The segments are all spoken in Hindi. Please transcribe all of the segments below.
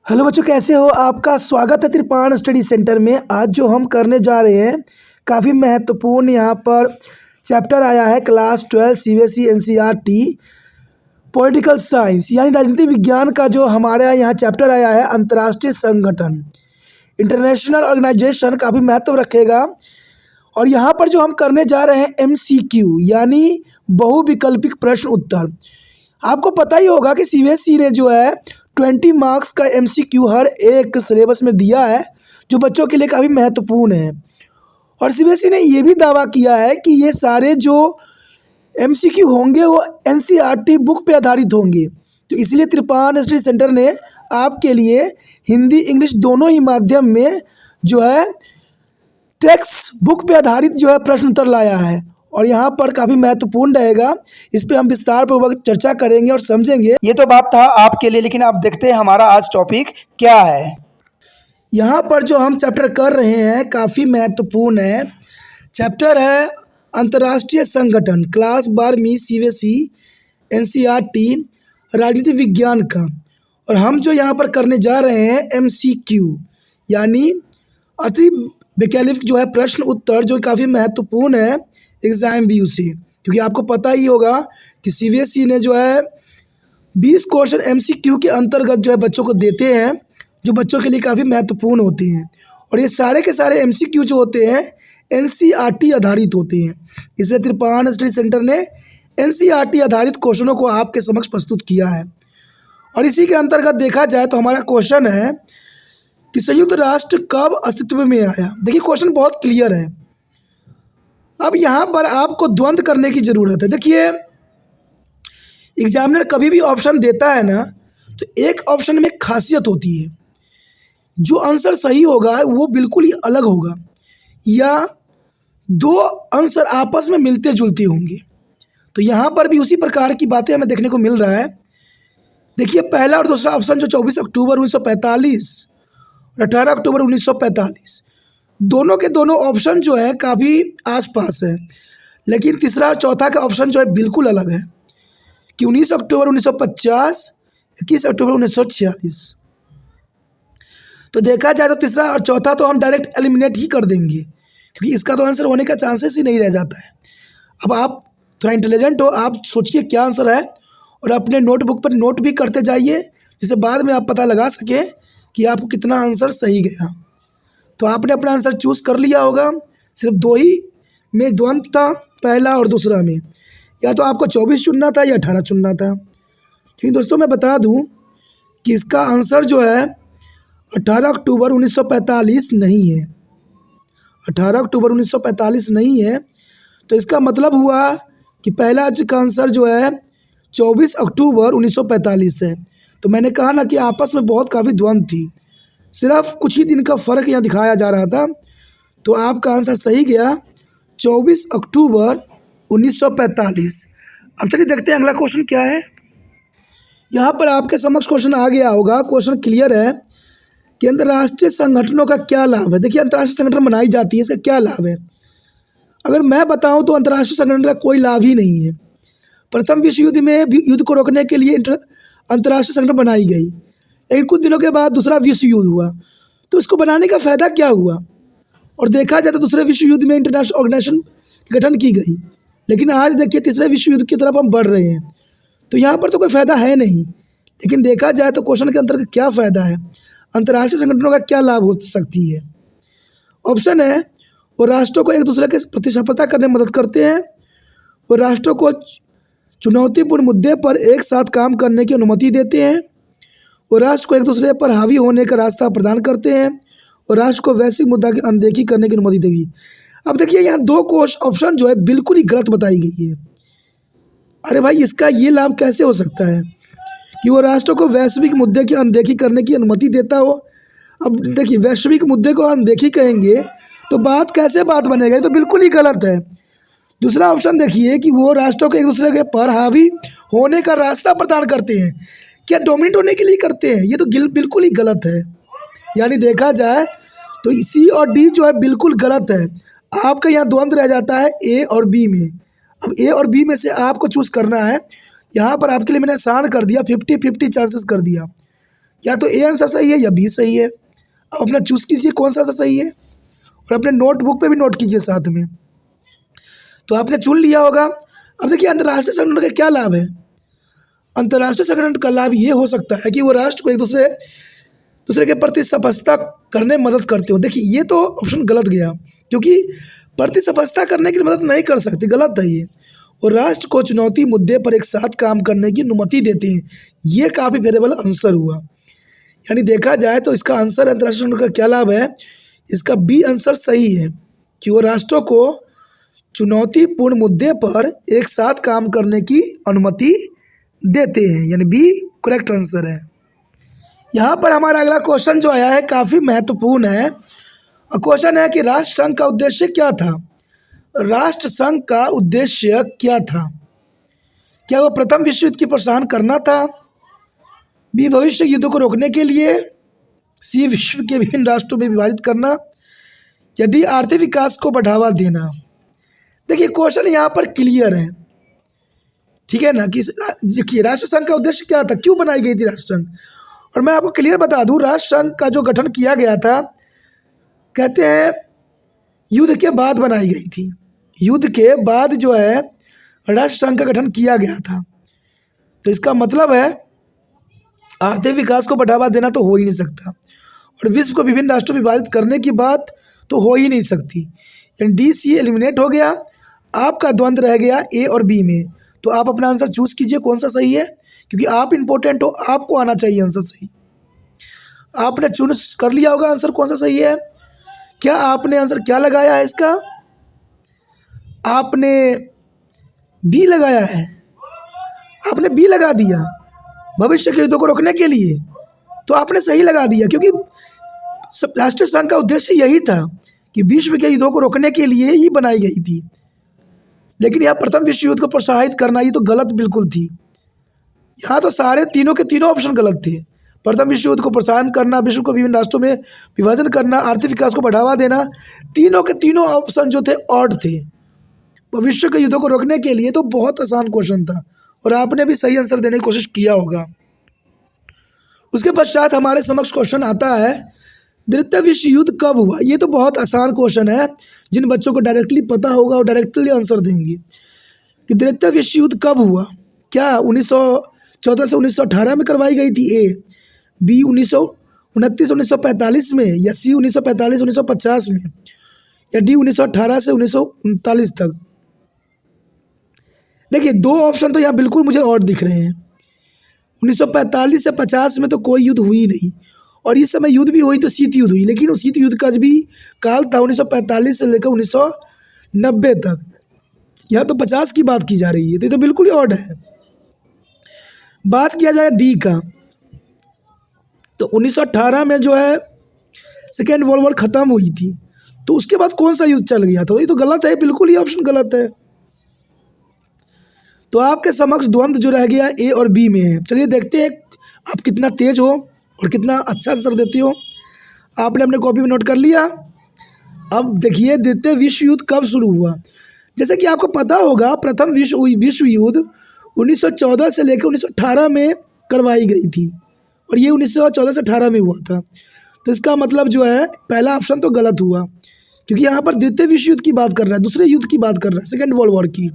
हेलो बच्चों, कैसे हो? आपका स्वागत है त्रिपाण स्टडी सेंटर में। आज जो हम करने जा रहे हैं काफ़ी महत्वपूर्ण यहाँ पर चैप्टर आया है class 12 CBSE NCERT political science यानी राजनीति विज्ञान का जो हमारे यहाँ चैप्टर आया है अंतर्राष्ट्रीय संगठन, इंटरनेशनल ऑर्गेनाइजेशन काफ़ी महत्व रखेगा। और यहाँ पर जो हम करने जा रहे हैं एमसीक्यू यानी बहुविकल्पिक प्रश्न उत्तर। आपको पता ही होगा कि सीबीएसई ने जो है 20 मार्क्स का एमसीक्यू हर एक सिलेबस में दिया है, जो बच्चों के लिए काफ़ी महत्वपूर्ण है। और सीबीएसई ने ये भी दावा किया है कि ये सारे जो एमसीक्यू होंगे वो एनसीईआरटी बुक पे आधारित होंगे। तो इसलिए त्रिपाण स्टडी सेंटर ने आपके लिए हिंदी इंग्लिश दोनों ही माध्यम में जो है टेक्स्ट बुक पे आधारित जो है प्रश्न उत्तर लाया है। और यहाँ पर काफ़ी महत्वपूर्ण रहेगा, इस पे हम विस्तार पूर्वक चर्चा करेंगे और समझेंगे। ये तो बात था आपके लिए, लेकिन आप देखते हैं हमारा आज टॉपिक क्या है। यहाँ पर जो हम चैप्टर कर रहे हैं काफ़ी महत्वपूर्ण है। चैप्टर है अंतर्राष्ट्रीय संगठन, क्लास 12वीं सीबीएसई एनसीईआरटी राजनीति विज्ञान का। और हम जो यहाँ पर करने जा रहे हैं एमसीक्यू यानी अति वैकल्पिक जो है प्रश्न उत्तर, जो काफ़ी महत्वपूर्ण है एग्ज़ाम व्यू से। क्योंकि आपको पता ही होगा कि सीबीएसई ने जो है 20 क्वेश्चन एमसीक्यू के अंतर्गत जो है बच्चों को देते हैं, जो बच्चों के लिए काफ़ी महत्वपूर्ण होते हैं। और ये सारे के सारे एमसीक्यू जो होते हैं एनसीईआरटी आधारित होते हैं। इसलिए त्रिपाण स्टडी सेंटर ने एनसीईआरटी आधारित क्वेश्चनों को आपके समक्ष प्रस्तुत किया है। और इसी के अंतर्गत देखा जाए तो हमारा क्वेश्चन है कि संयुक्त राष्ट्र कब अस्तित्व में आया। देखिए क्वेश्चन बहुत क्लियर है। अब यहाँ पर आपको द्वंद्व करने की ज़रूरत है। देखिए एग्जामिनर कभी भी ऑप्शन देता है ना, तो एक ऑप्शन में खासियत होती है, जो आंसर सही होगा वो बिल्कुल ही अलग होगा, या दो आंसर आपस में मिलते जुलते होंगे। तो यहाँ पर भी उसी प्रकार की बातें हमें देखने को मिल रहा है। देखिए पहला और दूसरा ऑप्शन जो 24 अक्टूबर 1945 और 18 अक्टूबर 1945, दोनों के दोनों ऑप्शन जो है काफ़ी आसपास है। लेकिन तीसरा और चौथा का ऑप्शन जो है बिल्कुल अलग है कि 19 अक्टूबर 1950, 21 अक्टूबर 1946। तो देखा जाए तो तीसरा और चौथा तो हम डायरेक्ट एलिमिनेट ही कर देंगे, क्योंकि इसका तो आंसर होने का चांसेस ही नहीं रह जाता है। अब आप थोड़ा इंटेलिजेंट हो, आप सोचिए क्या आंसर है और अपने नोटबुक पर नोट भी करते जाइए, जिससे बाद में आप पता लगा सकें कि आपको कितना आंसर सही गया। तो आपने अपना आंसर चूज़ कर लिया होगा। सिर्फ दो ही में द्वंद्व था, पहला और दूसरा में, या तो आपको 24 चुनना था या 18 चुनना था। ठीक दोस्तों, मैं बता दूं कि इसका आंसर जो है 18 अक्टूबर 1945 नहीं है। 18 अक्टूबर 1945 नहीं है। तो इसका मतलब हुआ कि पहला का आंसर जो है 24 अक्टूबर 1945 है। तो मैंने कहा ना कि आपस में बहुत काफ़ी द्वंद्व थी, सिर्फ कुछ ही दिन का फ़र्क यहाँ दिखाया जा रहा था। तो आपका आंसर सही गया 24 अक्टूबर 1945। अब चलिए देखते हैं अगला क्वेश्चन क्या है। यहाँ पर आपके समक्ष क्वेश्चन आ गया होगा। क्वेश्चन क्लियर है कि अंतर्राष्ट्रीय संगठनों का क्या लाभ है। देखिए अंतर्राष्ट्रीय संगठन बनाई जाती है, इसका क्या लाभ है। अगर मैं बताऊँ तो अंतर्राष्ट्रीय संगठन का कोई लाभ ही नहीं है। प्रथम विश्व युद्ध में युद्ध को रोकने के लिए अंतर्राष्ट्रीय संगठन बनाई गई, लेकिन कुछ दिनों के बाद दूसरा विश्व युद्ध हुआ, तो इसको बनाने का फ़ायदा क्या हुआ। और देखा जाए तो दूसरे विश्व युद्ध में इंटरनेशनल ऑर्गेनाइजेशन गठन की गई, लेकिन आज देखिए तीसरे विश्व युद्ध की तरफ हम बढ़ रहे हैं, तो यहाँ पर तो कोई फ़ायदा है नहीं। लेकिन देखा जाए तो क्वेश्चन के अंतर्गत क्या फ़ायदा है, अंतर्राष्ट्रीय संगठनों का क्या लाभ हो सकती है। ऑप्शन है वो राष्ट्रों को एक दूसरे के प्रतिस्पर्धा करने में मदद करते हैं, वो राष्ट्रों को चुनौतीपूर्ण मुद्दे पर एक साथ काम करने की अनुमति देते हैं, वो राष्ट्र को एक दूसरे पर हावी होने का रास्ता प्रदान करते हैं, और राष्ट्र को वैश्विक मुद्दा की अनदेखी करने की अनुमति देगी। अब देखिए यहाँ दो ऑप्शन जो है बिल्कुल ही गलत बताई गई है। अरे भाई, इसका ये लाभ कैसे हो सकता है कि वो राष्ट्रों को वैश्विक मुद्दे की अनदेखी करने की अनुमति देता हो। अब देखिए वैश्विक मुद्दे को अनदेखी कहेंगे तो बात कैसे बात बनेगा, ये तो बिल्कुल ही गलत है। दूसरा ऑप्शन देखिए कि वो राष्ट्रों को एक दूसरे के पर हावी होने का रास्ता प्रदान करते हैं, क्या डोमिनेट होने के लिए करते हैं, ये तो बिल्कुल ही गलत है। यानी देखा जाए तो सी और डी जो है बिल्कुल गलत है। आपका यहाँ द्वंद्व रह जाता है ए और बी में। अब ए और बी में से आपको चूज़ करना है। यहाँ पर आपके लिए मैंने आसान कर दिया, 50-50 चांसेस कर दिया। या तो ए आंसर सही है या बी सही है। अब अपना चूज़ कीजिए कौन सा आंसर सही है, और अपने नोटबुक पे भी नोट कीजिए साथ में। तो आपने चुन लिया होगा। अब देखिए अंतर्राष्ट्रीय संगठन का क्या लाभ है। अंतर्राष्ट्रीय संगठन का लाभ ये हो सकता है कि वो राष्ट्र को एक दूसरे के प्रति सफलता करने में मदद करते हो। देखिए ये तो ऑप्शन गलत गया, क्योंकि प्रतिस्पर्धा करने की मदद नहीं कर सकती, गलत है ये। और राष्ट्र को चुनौती मुद्दे पर एक साथ काम करने की अनुमति देते हैं, ये काफ़ी फेवरेबल आंसर हुआ। यानी देखा जाए तो इसका आंसर अंतर्राष्ट्रीय संगठन का क्या लाभ है, इसका बी आंसर सही है कि वो राष्ट्रों को चुनौतीपूर्ण मुद्दे पर एक साथ काम करने की अनुमति देते हैं, यानी बी करेक्ट आंसर है। यहाँ पर हमारा अगला क्वेश्चन जो आया है काफ़ी महत्वपूर्ण है, और क्वेश्चन है कि राष्ट्र संघ का उद्देश्य क्या था। राष्ट्र संघ का उद्देश्य क्या था? क्या वो प्रथम विश्व युद्ध की प्रोत्साहन करना था, बी भविष्य युद्धों को रोकने के लिए, सी विश्व के विभिन्न राष्ट्रों में विभाजित करना, या डी आर्थिक विकास को बढ़ावा देना। देखिए क्वेश्चन यहाँ पर क्लियर है, ठीक है ना, कि देखिए राष्ट्र संघ का उद्देश्य क्या था, क्यों बनाई गई थी राष्ट्र संघ। और मैं आपको क्लियर बता दूं, राष्ट्र संघ का जो गठन किया गया था, कहते हैं युद्ध के बाद बनाई गई थी। युद्ध के बाद जो है राष्ट्र संघ का गठन किया गया था। तो इसका मतलब है आर्थिक विकास को बढ़ावा देना तो हो ही नहीं सकता, और विश्व को विभिन्न राष्ट्रों में विभाजित करने की बात तो हो ही नहीं सकती। यानी डी सी एलिमिनेट हो गया, आपका द्वंद्व रह गया ए और बी में। तो आप अपना आंसर चूज़ कीजिए कौन सा सही है, क्योंकि आप इंपॉर्टेंट हो, आपको आना चाहिए आंसर सही। आपने चूज कर लिया होगा आंसर कौन सा सही है। क्या आपने आंसर क्या लगाया है इसका, आपने बी लगाया है, आपने बी लगा दिया भविष्य के युद्धों को रोकने के लिए। तो आपने सही लगा दिया, क्योंकि राष्ट्रीय संघ का उद्देश्य यही था कि विश्व के युद्धों को रोकने के लिए ही बनाई गई थी। लेकिन यहाँ प्रथम विश्व युद्ध को प्रोत्साहित करना ये तो गलत बिल्कुल थी। यहाँ तो सारे तीनों के तीनों ऑप्शन गलत थे। प्रथम विश्व युद्ध को प्रोत्साहन करना, विश्व को विभिन्न राष्ट्रों में विभाजन करना, आर्थिक विकास को बढ़ावा देना, तीनों के तीनों ऑप्शन जो थे ऑड थे। भविष्य के युद्धों को रोकने के लिए तो बहुत आसान क्वेश्चन था, और आपने भी सही आंसर देने की कोशिश किया होगा। उसके पश्चात हमारे समक्ष क्वेश्चन आता है, द्वितीय विश्व युद्ध कब हुआ। ये तो बहुत आसान क्वेश्चन है, जिन बच्चों को डायरेक्टली पता होगा वो डायरेक्टली आंसर देंगे कि द्वितीय विश्व युद्ध कब हुआ। क्या 1914 से 1918 में करवाई गई थी, ए, बी 1929 1945 में, या सी 1945 1950 में, या डी 1918 से 1939 तक। देखिए दो ऑप्शन तो यहाँ बिल्कुल मुझे और दिख रहे हैं। 1945 से 50 में तो कोई युद्ध हुई नहीं, और इस समय युद्ध भी हुई तो शीत युद्ध हुई, लेकिन उस शीत युद्ध का भी काल था 1945 से लेकर 1990 तक। यहाँ तो 50 की बात की जा रही है, तो ये तो बिल्कुल ही ऑड है। बात किया जाए डी का, तो 1918 में जो है सेकेंड वर्ल्ड वॉर ख़त्म हुई थी, तो उसके बाद कौन सा युद्ध चल गया था। ये तो गलत है, बिल्कुल ही ऑप्शन गलत है। तो आपके समक्ष द्वंद्व जो रह गया ए और बी में है। चलिए देखते हैं आप कितना तेज हो और कितना अच्छा आंसर देते हो। आपने अपने कॉपी में नोट कर लिया। अब देखिए द्वितीय विश्व युद्ध कब शुरू हुआ। जैसे कि आपको पता होगा प्रथम विश्व युद्ध 1914 से लेकर 1918 में करवाई गई थी, और ये 1914 से 18 में हुआ था। तो इसका मतलब जो है पहला ऑप्शन तो गलत हुआ, क्योंकि यहाँ पर द्वितीय विश्व युद्ध की बात कर रहा है, दूसरे युद्ध की बात कर रहा है, सेकेंड वर्ल्ड वॉर की।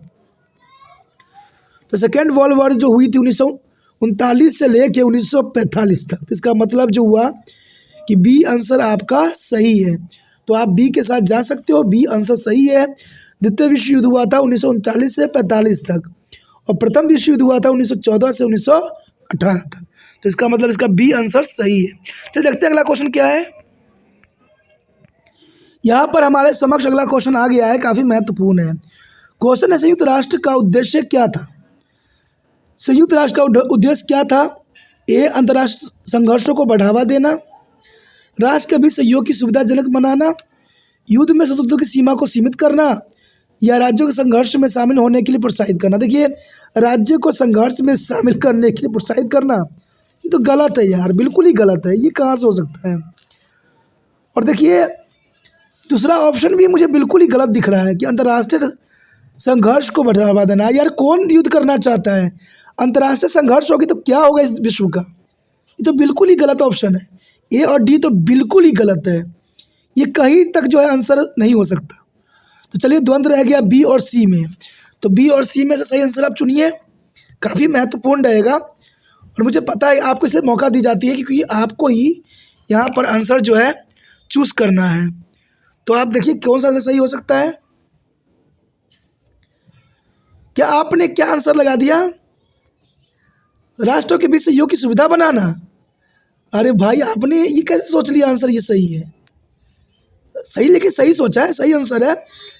तो सेकेंड वर्ल्ड वॉर जो हुई थी 1939 से लेके 1945 तक। इसका मतलब जो हुआ कि बी आंसर आपका सही है। तो आप बी के साथ जा सकते हो, बी आंसर सही है। द्वितीय विश्व युद्ध हुआ था 1939 से 45 तक, और प्रथम विश्व युद्ध हुआ था 1914 से 1918 तक। तो इसका मतलब इसका बी आंसर सही है। चलिए देखते हैं अगला क्वेश्चन क्या है। यहाँ पर हमारे समक्ष अगला क्वेश्चन आ गया है, काफ़ी महत्वपूर्ण है। क्वेश्चन है संयुक्त राष्ट्र का उद्देश्य क्या था। संयुक्त राष्ट्र का उद्देश्य क्या था। ए, अंतर्राष्ट्रीय संघर्षों को बढ़ावा देना, राष्ट्र के बीच सहयोग की सुविधाजनक बनाना, युद्ध में शत्रुत्व की सीमा को सीमित करना, या राज्यों के संघर्ष में शामिल होने के लिए प्रोत्साहित करना। देखिए राज्य को संघर्ष में शामिल करने के लिए प्रोत्साहित करना, ये तो गलत है यार, बिल्कुल ही गलत है। ये कहाँ से हो सकता है। और देखिए दूसरा ऑप्शन भी मुझे बिल्कुल ही गलत दिख रहा है कि अंतर्राष्ट्रीय संघर्ष को बढ़ावा देना। यार कौन युद्ध करना चाहता है। अंतर्राष्ट्रीय संघर्ष होगी तो क्या होगा इस विश्व का। ये तो बिल्कुल ही गलत ऑप्शन है। ए और डी तो बिल्कुल ही गलत है, ये कहीं तक जो है आंसर नहीं हो सकता। तो चलिए द्वंद्व रह गया बी और सी में, तो बी और सी में से सही आंसर आप चुनिए, काफ़ी महत्वपूर्ण रहेगा। और मुझे पता है आपको इसलिए मौका दी जाती है क्योंकि आपको ही यहाँ पर आंसर जो है चूज़ करना है। तो आप देखिए कौन सा आंसर सही हो सकता है। क्या आपने क्या आंसर लगा दिया? राष्ट्रों के बीच सहयोग की सुविधा बनाना। अरे भाई आपने ये कैसे सोच लिया आंसर ये सही है? सही, लेकिन सही सोचा है, सही आंसर है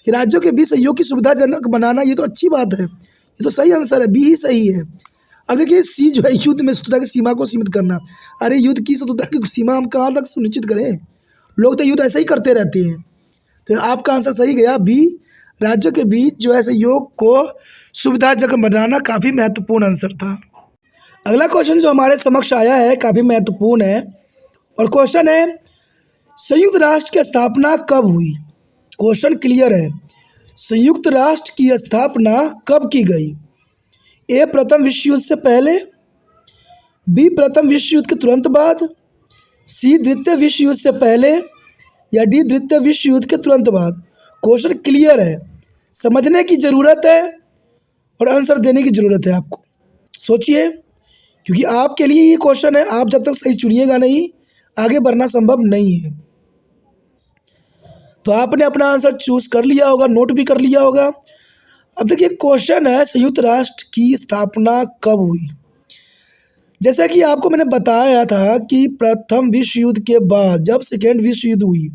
कि राज्यों के बीच सहयोग की सुविधाजनक बनाना। ये तो अच्छी बात है, ये तो सही आंसर है, बी ही सही है। अब देखिए सी जो है युद्ध में शत्रुता की सीमा को सीमित करना। अरे युद्ध की शत्रुता की सीमा हम कहाँ तक सुनिश्चित करें? लोग तो युद्ध ऐसे ही करते रहते हैं। तो आपका आंसर सही गया बी, राज्यों के बीच जो है सहयोग को सुविधाजनक बनाना काफ़ी महत्वपूर्ण आंसर था। अगला क्वेश्चन जो हमारे समक्ष आया है काफ़ी महत्वपूर्ण है, और क्वेश्चन है संयुक्त राष्ट्र की स्थापना कब हुई? क्वेश्चन क्लियर है, संयुक्त राष्ट्र की स्थापना कब की गई? ए प्रथम विश्व युद्ध से पहले, बी प्रथम विश्व युद्ध के तुरंत बाद, सी द्वितीय विश्व युद्ध से पहले, या डी द्वितीय विश्व युद्ध के तुरंत बाद। क्वेश्चन क्लियर है, समझने की ज़रूरत है और आंसर देने की ज़रूरत है आपको। सोचिए, क्योंकि आपके लिए ये क्वेश्चन है, आप जब तक सही चुनिएगा नहीं आगे बढ़ना संभव नहीं है। तो आपने अपना आंसर चूज़ कर लिया होगा, नोट भी कर लिया होगा। अब देखिए क्वेश्चन है संयुक्त राष्ट्र की स्थापना कब हुई। जैसा कि आपको मैंने बताया था कि प्रथम विश्व युद्ध के बाद जब सेकेंड विश्व युद्ध हुई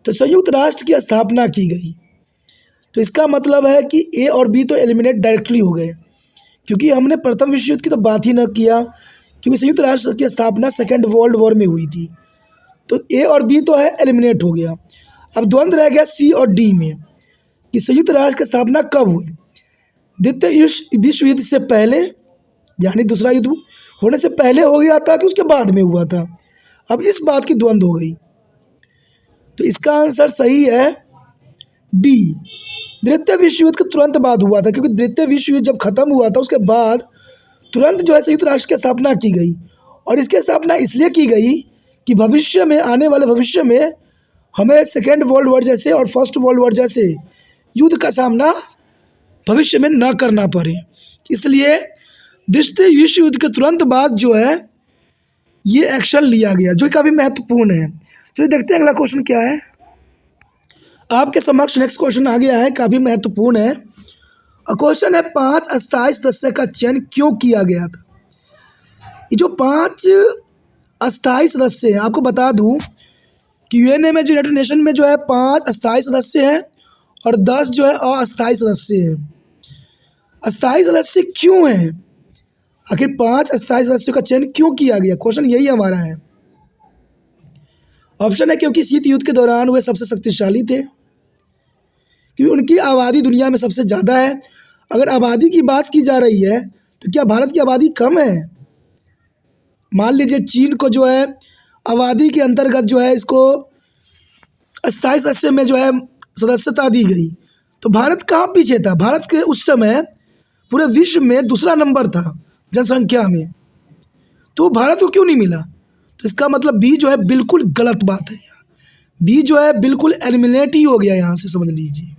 तो संयुक्त राष्ट्र की स्थापना की गई। तो इसका मतलब है कि ए और बी तो एलिमिनेट डायरेक्टली हो गए, क्योंकि हमने प्रथम विश्व युद्ध की तो बात ही न किया, क्योंकि संयुक्त राष्ट्र की स्थापना सेकेंड वर्ल्ड वॉर में हुई थी। तो ए और बी तो है एलिमिनेट हो गया। अब द्वंद्व रह गया सी और डी में कि संयुक्त राष्ट्र की स्थापना कब हुई। द्वितीय विश्व युद्ध से पहले, यानी दूसरा युद्ध होने से पहले हो गया था कि उसके बाद में हुआ था। अब इस बात की द्वंद्व हो गई, तो इसका आंसर सही है डी, द्वितीय विश्व युद्ध के तुरंत बाद हुआ था। क्योंकि द्वितीय विश्व युद्ध जब खत्म हुआ था उसके बाद तुरंत जो है संयुक्त राष्ट्र की स्थापना की गई, और इसकी स्थापना इसलिए की गई कि भविष्य में, आने वाले भविष्य में हमें सेकेंड वर्ल्ड वॉर जैसे और फर्स्ट वर्ल्ड वॉर जैसे युद्ध का सामना भविष्य में न करना पड़े। इसलिए द्वितीय विश्व युद्ध के तुरंत बाद जो है ये एक्शन लिया गया, जो काफ़ी महत्वपूर्ण है। चलिए देखते हैं अगला क्वेश्चन क्या है। आपके समक्ष नेक्स्ट क्वेश्चन आ गया है, काफ़ी महत्वपूर्ण है। और क्वेश्चन है 5 अस्थायी सदस्य का चयन क्यों किया गया था? ये जो 5 अस्थायी सदस्य हैं, आपको बता दूं कि यूएनए में जो यूनाइटेड नेशन में जो है 5 अस्थायी सदस्य हैं और 10 जो है अस्थायी सदस्य हैं। अस्थायी सदस्य क्यों हैं? आखिर 5 अस्थायी सदस्यों का चयन क्यों किया गया? क्वेश्चन यही हमारा है। ऑप्शन है क्योंकि शीत युद्ध के दौरान वे सबसे शक्तिशाली थे, क्योंकि उनकी आबादी दुनिया में सबसे ज़्यादा है। अगर आबादी की बात की जा रही है तो क्या भारत की आबादी कम है? मान लीजिए चीन को जो है आबादी के अंतर्गत जो है इसको अस्थायी सदस्य में जो है सदस्यता दी गई, तो भारत कहाँ पीछे था? भारत के उस समय पूरे विश्व में दूसरा नंबर था जनसंख्या में, तो भारत को क्यों नहीं मिला? तो इसका मतलब बी जो है बिल्कुल गलत बात है। बी जो है बिल्कुल एलिमिनेट ही हो गया यहाँ से, समझ लीजिए।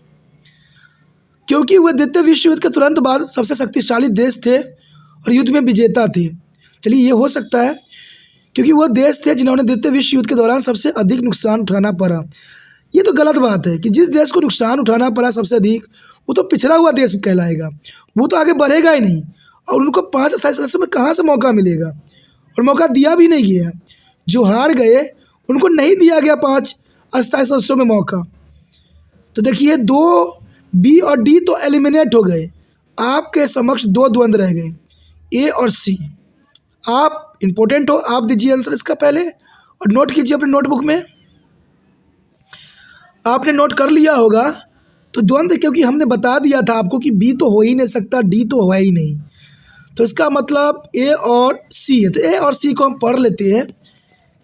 क्योंकि वह द्वितीय विश्व युद्ध के तुरंत बाद सबसे शक्तिशाली देश थे और युद्ध में विजेता थे। चलिए ये हो सकता है, क्योंकि वह देश थे जिन्होंने द्वितीय विश्व युद्ध के दौरान सबसे अधिक नुकसान उठाना पड़ा। ये तो गलत बात है कि जिस देश को नुकसान उठाना पड़ा सबसे अधिक, वो तो पिछड़ा हुआ देश कहलाएगा, वो तो आगे बढ़ेगा ही नहीं। और उनको 5 अस्थायी सदस्य में कहाँ से मौका मिलेगा? और मौका दिया भी नहीं गया। जो हार गए उनको नहीं दिया गया 5 अस्थायी सदस्यों में मौका। तो देखिए 2 बी और डी तो एलिमिनेट हो गए। आपके समक्ष 2 द्वंद्व रह गए, ए और सी। आप इम्पोर्टेंट हो, आप दीजिए आंसर इसका पहले और नोट कीजिए अपने नोटबुक में। आपने नोट कर लिया होगा। तो द्वंद्व क्योंकि हमने बता दिया था आपको कि बी तो हो ही नहीं सकता, डी तो हुआ ही नहीं, तो इसका मतलब ए और सी है। तो ए और सी को हम पढ़ लेते हैं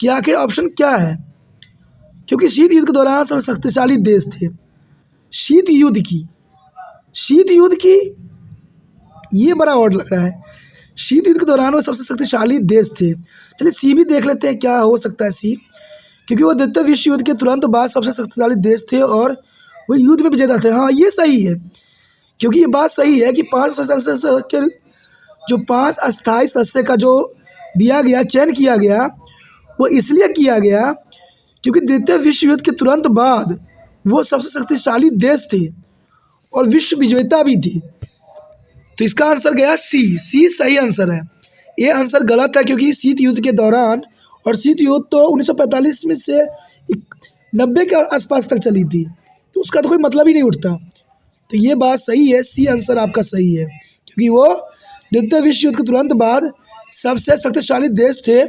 कि आखिर ऑप्शन क्या है। क्योंकि शीत युद्ध के दौरान सबसे शक्तिशाली देश थे। शीत युद्ध की ये बड़ा ऑड लग रहा है। शीत युद्ध के दौरान वो सबसे शक्तिशाली देश थे। चलिए सी भी देख लेते हैं क्या हो सकता है सी, क्योंकि वो द्वितीय विश्व युद्ध के तुरंत बाद सबसे शक्तिशाली देश थे और वो युद्ध में विजेता थे। हाँ ये सही है, क्योंकि ये बात सही है कि 5 सदस्य के जो 5 अस्थायी सदस्य का जो दिया गया चयन किया गया वो इसलिए किया गया क्योंकि द्वितीय विश्व युद्ध के तुरंत बाद वो सबसे शक्तिशाली देश थे और विश्व विजेता भी थे। तो इसका आंसर गया सी सही आंसर है। ये आंसर गलत है, क्योंकि शीत युद्ध के दौरान, और शीत युद्ध तो 1945 में से 90 के आसपास तक चली थी, तो उसका तो कोई मतलब ही नहीं उठता। तो ये बात सही है, सी आंसर आपका सही है, क्योंकि वो द्वितीय विश्व युद्ध के तुरंत बाद सबसे शक्तिशाली देश थे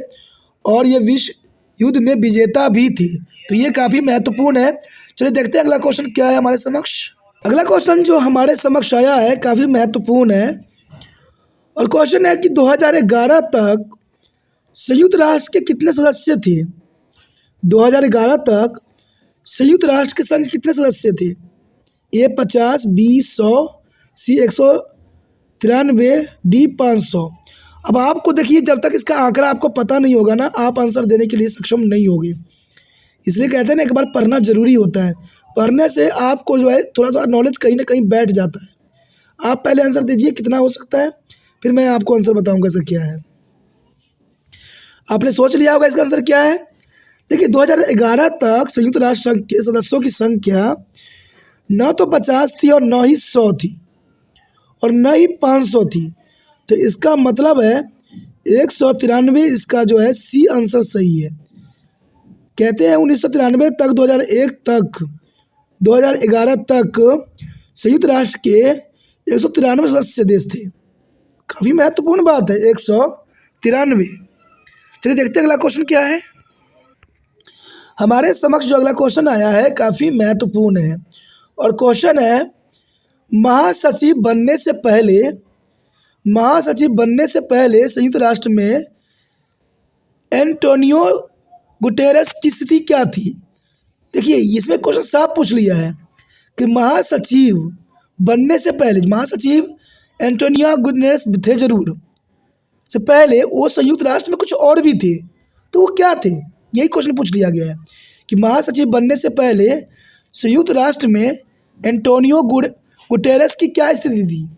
और ये विश्व युद्ध में विजेता भी थे। तो ये काफ़ी महत्वपूर्ण है। चलिए देखते हैं अगला क्वेश्चन क्या है हमारे समक्ष। अगला क्वेश्चन जो हमारे समक्ष आया है काफ़ी महत्वपूर्ण है, और क्वेश्चन है कि 2011 तक संयुक्त राष्ट्र के कितने सदस्य थे। 2011 तक संयुक्त राष्ट्र के संघ कितने सदस्य थे। ए 50, बी 100, सी 193, डी 500। अब आपको देखिए, जब तक इसका आंकड़ा आपको पता नहीं होगा ना, आप आंसर देने के लिए सक्षम नहीं होगे। इसलिए कहते हैं ना, एक बार पढ़ना जरूरी होता है। पढ़ने से आपको जो है थोड़ा थोड़ा नॉलेज कहीं ना कहीं बैठ जाता है। आप पहले आंसर दीजिए कितना हो सकता है, फिर मैं आपको आंसर बताऊंगा सर क्या है। आपने सोच लिया होगा इसका आंसर क्या है। देखिए 2011 तक संयुक्त राष्ट्र संघ के सदस्यों की संख्या न तो 50 थी और न ही 100 थी और न ही 500 थी। तो इसका मतलब है 193 इसका जो है सी आंसर सही है। कहते हैं 1993 तक 2001 तक 2011 तक संयुक्त राष्ट्र के 193 सदस्य देश थे। काफ़ी महत्वपूर्ण बात है 193। चलिए देखते हैं अगला क्वेश्चन क्या है हमारे समक्ष। जो अगला क्वेश्चन आया है काफ़ी महत्वपूर्ण है, और क्वेश्चन है महासचिव बनने से पहले संयुक्त राष्ट्र में एंटोनियो गुटेरेस की स्थिति क्या थी। देखिए इसमें क्वेश्चन साफ पूछ लिया है कि महासचिव बनने से पहले, महासचिव एंटोनियो गुटेरेस थे जरूर, से पहले वो संयुक्त राष्ट्र में कुछ और भी थे, तो वो क्या थे, यही क्वेश्चन पूछ लिया गया है कि महासचिव बनने से पहले संयुक्त राष्ट्र में एंटोनियो गुटेरेस की क्या स्थिति थी।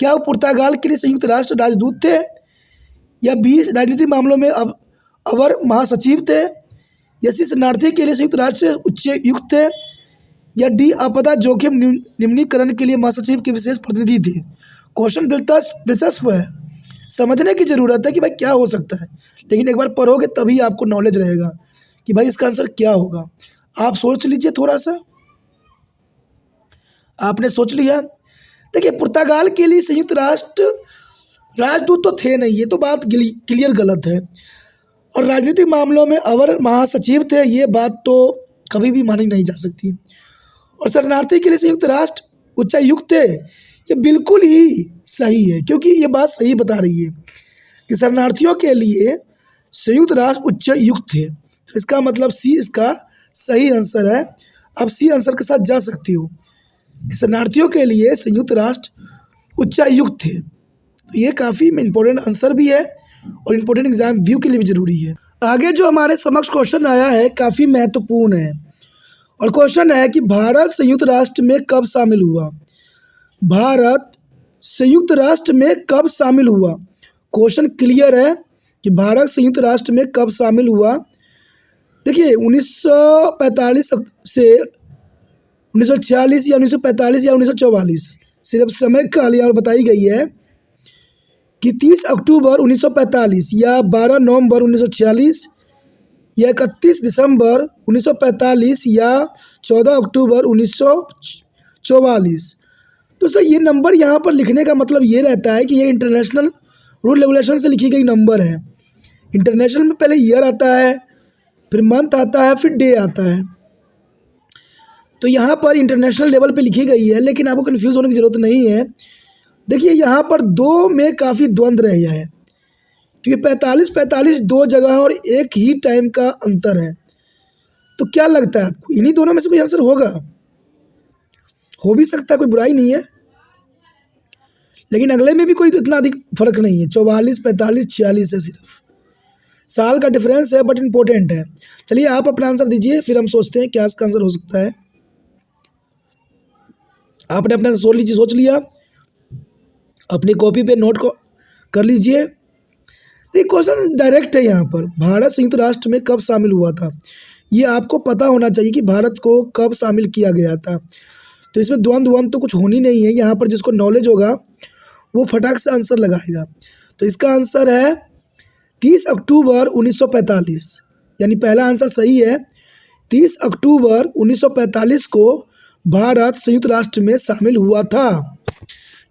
क्या वो पुर्तगाल के लिए संयुक्त राष्ट्र राजदूत थे, या बी राजनीतिक मामलों में अवर महासचिव थे, या सी शरणार्थी के लिए संयुक्त राष्ट्र उच्चायुक्त थे, या डी आपदा जोखिम निम्नीकरण के लिए महासचिव के विशेष प्रतिनिधि थे। क्वेश्चन दिलचस्प है, समझने की ज़रूरत है कि भाई क्या हो सकता है, लेकिन एक बार पढ़ोगे तभी आपको नॉलेज रहेगा कि भाई इसका आंसर क्या होगा। आप सोच लीजिए थोड़ा सा। आपने सोच लिया। देखिए पुर्तगाल के लिए संयुक्त राष्ट्र राजदूत तो थे नहीं, ये तो बात क्लियर गलत है, और राजनीतिक मामलों में अवर महासचिव थे, ये बात तो कभी भी मानी नहीं जा सकती। और शरणार्थी के लिए संयुक्त राष्ट्र उच्चायुक्त थे, ये बिल्कुल ही सही है, क्योंकि ये बात सही बता रही है कि शरणार्थियों के लिए संयुक्त राष्ट्र उच्चायुक्त थे। तो इसका मतलब सी इसका सही आंसर है। अब सी आंसर के साथ जा सकती हो कि शरणार्थियों के लिए संयुक्त राष्ट्र उच्चायुक्त थे। तो ये काफ़ी इम्पोर्टेंट आंसर भी है और इम्पोर्टेंट एग्जाम व्यू के लिए भी ज़रूरी है। आगे जो हमारे समक्ष क्वेश्चन आया है काफ़ी महत्वपूर्ण है, और क्वेश्चन है कि भारत संयुक्त राष्ट्र में कब शामिल हुआ। भारत संयुक्त राष्ट्र में कब शामिल हुआ। क्वेश्चन क्लियर है कि भारत संयुक्त राष्ट्र में कब शामिल हुआ। देखिए 1945 से 1946 या 1945 या 1944 सिर्फ समय काल और बताई गई है कि 30 अक्टूबर 1945 या 12 नवंबर 1946 या 31 दिसंबर 1945 या 14 अक्टूबर 1944। दोस्तों ये नंबर यहाँ पर लिखने का मतलब ये रहता है कि ये इंटरनेशनल रूल रेगुलेशन से लिखी गई नंबर है। इंटरनेशनल में पहले ईयर आता है, फिर मंथ आता है, फिर डे आता है। तो यहाँ पर इंटरनेशनल लेवल पे लिखी गई है, लेकिन आपको कन्फ्यूज़ होने की ज़रूरत नहीं है। देखिए यहाँ पर दो में काफ़ी द्वंद्व रह गया है, क्योंकि 45 दो जगह और एक ही टाइम का अंतर है। तो क्या लगता है आपको, इन्हीं दोनों में से कोई आंसर होगा? हो भी सकता है, कोई बुराई नहीं है, लेकिन अगले में भी कोई तो इतना अधिक फर्क नहीं है, 44, 45, 46 है, सिर्फ साल का डिफरेंस है, बट इम्पोर्टेंट है। चलिए आप अपना आंसर दीजिए, फिर हम सोचते हैं क्या इसका आंसर हो सकता है। आपने अपना सोच लिया, अपनी कॉपी पे नोट को कर लीजिए। ये क्वेश्चन डायरेक्ट है यहाँ पर, भारत संयुक्त राष्ट्र में कब शामिल हुआ था, ये आपको पता होना चाहिए कि भारत को कब शामिल किया गया था। तो इसमें द्वंद्व तो कुछ होनी नहीं है, यहाँ पर जिसको नॉलेज होगा वो फटाक से आंसर लगाएगा। तो इसका आंसर है 30 अक्टूबर 1945, यानी पहला आंसर सही है। 30 अक्टूबर 1945 को भारत संयुक्त राष्ट्र में शामिल हुआ था।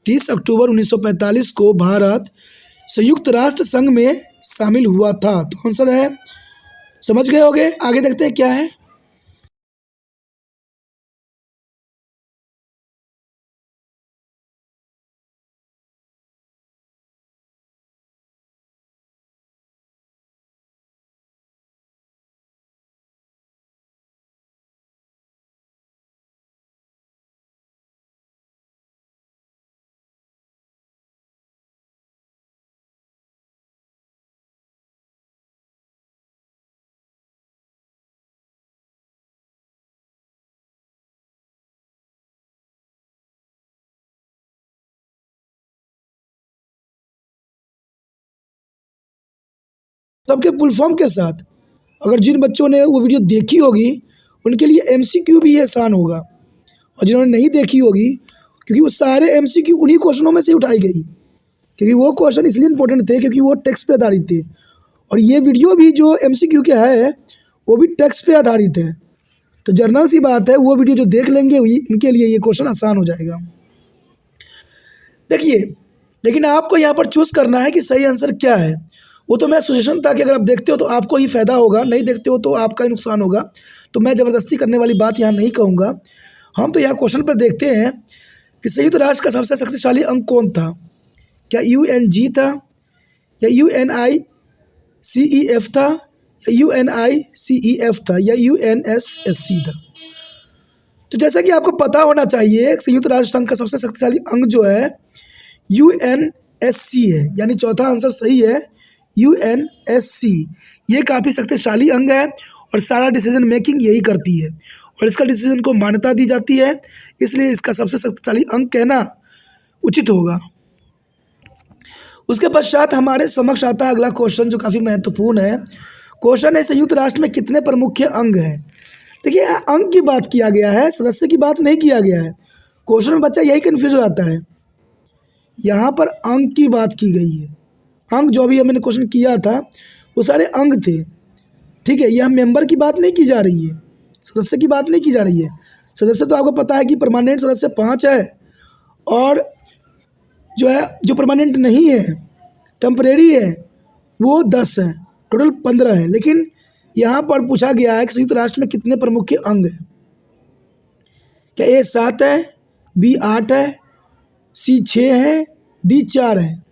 30 अक्टूबर 1945 को भारत संयुक्त राष्ट्र संघ में शामिल हुआ था। तो आंसर है, समझ गए होंगे। आगे देखते हैं क्या है। सबके फुल फॉर्म के साथ, अगर जिन बच्चों ने वो वीडियो देखी होगी उनके लिए एमसीक्यू भी आसान होगा, और जिन्होंने नहीं देखी होगी, क्योंकि वो सारे एमसीक्यू उन्हीं क्वेश्चनों में से उठाई गई, क्योंकि वो क्वेश्चन इसलिए इंपॉर्टेंट थे क्योंकि वो टेक्स्ट पे आधारित थे, और ये वीडियो भी जो एमसीक्यू के है वो भी टेक्स्ट पे आधारित है। तो जर्नल सी बात है, वो वीडियो जो देख लेंगे उनके लिए ये क्वेश्चन आसान हो जाएगा। देखिए, लेकिन आपको यहाँ पर चूज़ करना है कि सही आंसर क्या है। वो तो मेरा सजेशन था कि अगर आप देखते हो तो आपको ही फ़ायदा होगा, नहीं देखते हो तो आपका ही नुकसान होगा। तो मैं ज़बरदस्ती करने वाली बात यहाँ नहीं कहूँगा। हम तो यहाँ क्वेश्चन पर देखते हैं कि संयुक्त राष्ट्र का सबसे शक्तिशाली अंग कौन था। क्या UNG था, या UNICEF था, या UNICEF था, या UNSSC था। तो जैसा कि आपको पता होना चाहिए, संयुक्त राष्ट्र संघ का सबसे शक्तिशाली अंग जो है UNSC है, यानी चौथा आंसर सही है, UNSC। ये काफ़ी शक्तिशाली अंग है और सारा डिसीजन मेकिंग यही करती है, और इसका डिसीजन को मान्यता दी जाती है, इसलिए इसका सबसे शक्तिशाली अंग कहना उचित होगा। उसके पश्चात हमारे समक्ष आता है अगला क्वेश्चन, जो काफ़ी महत्वपूर्ण है। क्वेश्चन है, संयुक्त राष्ट्र में कितने प्रमुख अंग हैं। देखिए, अंग की बात किया गया है, सदस्य की बात नहीं किया गया है। क्वेश्चन में बच्चा यही कन्फ्यूज हो जाता है, यहाँ पर अंग की बात की गई है। अंग जो अभी हमने क्वेश्चन किया था वो सारे अंग थे, ठीक है। यह मेंबर की बात नहीं की जा रही है, सदस्य की बात नहीं की जा रही है। सदस्य तो आपको पता है कि परमानेंट सदस्य 5 है, और जो परमानेंट नहीं है, टेम्परेरी है, वो 10 है, टोटल 15 है। लेकिन यहाँ पर पूछा गया है कि संयुक्त राष्ट्र में कितने प्रमुख अंग हैं। क्या A 7 है, B 8 है, C 6 है, D 4 है।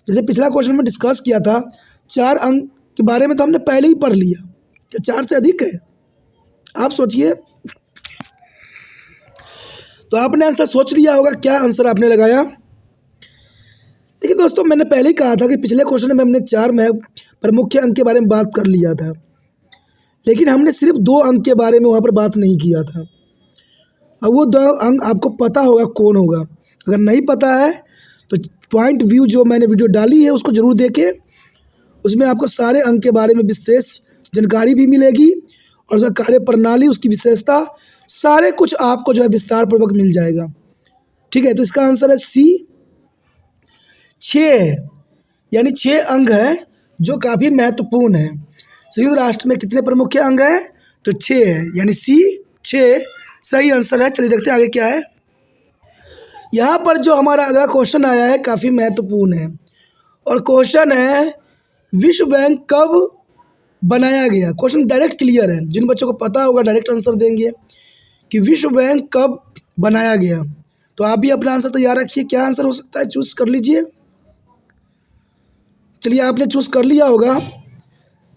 जैसे पिछला क्वेश्चन में डिस्कस किया था, 4 अंग के बारे में तो हमने पहले ही पढ़ लिया, क्या 4 से अधिक है। आप सोचिए, तो आपने आंसर सोच लिया होगा, क्या आंसर आपने लगाया। देखिए दोस्तों, मैंने पहले ही कहा था कि पिछले क्वेश्चन में हमने 4 प्रमुख अंग के बारे में बात कर लिया था, लेकिन हमने सिर्फ 2 अंग के बारे में वहाँ पर बात नहीं किया था। अब वो 2 अंग आपको पता होगा कौन होगा। अगर नहीं पता है तो पॉइंट व्यू जो मैंने वीडियो डाली है उसको ज़रूर देखें, उसमें आपको सारे अंग के बारे में विशेष जानकारी भी मिलेगी, और उसका कार्य प्रणाली, उसकी विशेषता, सारे कुछ आपको जो है विस्तार पूर्वक मिल जाएगा, ठीक है। तो इसका आंसर है C 6 है, यानी 6 अंग है जो काफ़ी महत्वपूर्ण है। संयुक्त राष्ट्र में कितने प्रमुख अंग हैं, तो 6 है, यानी C 6 सही आंसर है। चलिए देखते हैं आगे क्या है। यहाँ पर जो हमारा अगला क्वेश्चन आया है काफ़ी महत्वपूर्ण है, और क्वेश्चन है, विश्व बैंक कब बनाया गया। क्वेश्चन डायरेक्ट क्लियर है, जिन बच्चों को पता होगा डायरेक्ट आंसर देंगे कि विश्व बैंक कब बनाया गया। तो आप भी अपना आंसर तैयार रखिए, क्या आंसर हो सकता है, चूज़ कर लीजिए। चलिए, आपने चूज़ कर लिया होगा।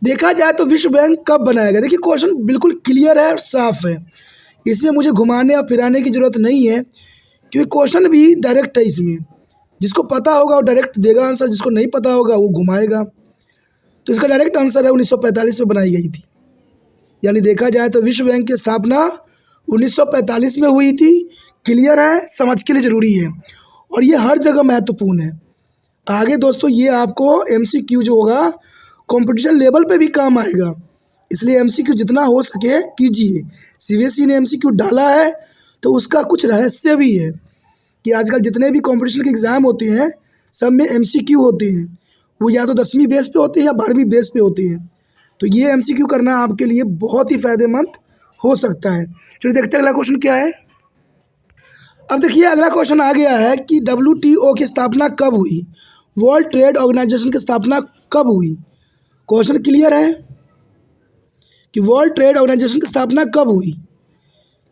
देखा जाए तो विश्व बैंक कब बनाया गया, देखिए क्वेश्चन बिल्कुल क्लियर है और साफ है, इसमें मुझे घुमाने और फिराने की ज़रूरत नहीं है, क्योंकि क्वेश्चन भी डायरेक्ट है। इसमें जिसको पता होगा वो डायरेक्ट देगा आंसर, जिसको नहीं पता होगा वो घुमाएगा। तो इसका डायरेक्ट आंसर है 1945 में बनाई गई थी। यानी देखा जाए तो विश्व बैंक की स्थापना 1945 में हुई थी। क्लियर है, समझ के लिए ज़रूरी है और ये हर जगह महत्वपूर्ण है। आगे दोस्तों ये आपको MCQ जो होगा कंपटीशन लेवल पे भी काम आएगा, इसलिए MCQ जितना हो सके कीजिए। CBSE ने MCQ डाला है तो उसका कुछ रहस्य भी है कि आजकल जितने भी कंपटीशन के एग्ज़ाम होते हैं सब में MCQ होते हैं। वो या तो 10वीं बेस पे होते हैं या 12वीं बेस पे होते हैं। तो ये MCQ करना आपके लिए बहुत ही फ़ायदेमंद हो सकता है। चलिए देखते हैं अगला क्वेश्चन क्या है। अब देखिए अगला क्वेश्चन आ गया है कि WTO की स्थापना कब हुई, वर्ल्ड ट्रेड ऑर्गेनाइजेशन की स्थापना कब हुई। क्वेश्चन क्लियर है कि वर्ल्ड ट्रेड ऑर्गेनाइजेशन की स्थापना कब हुई।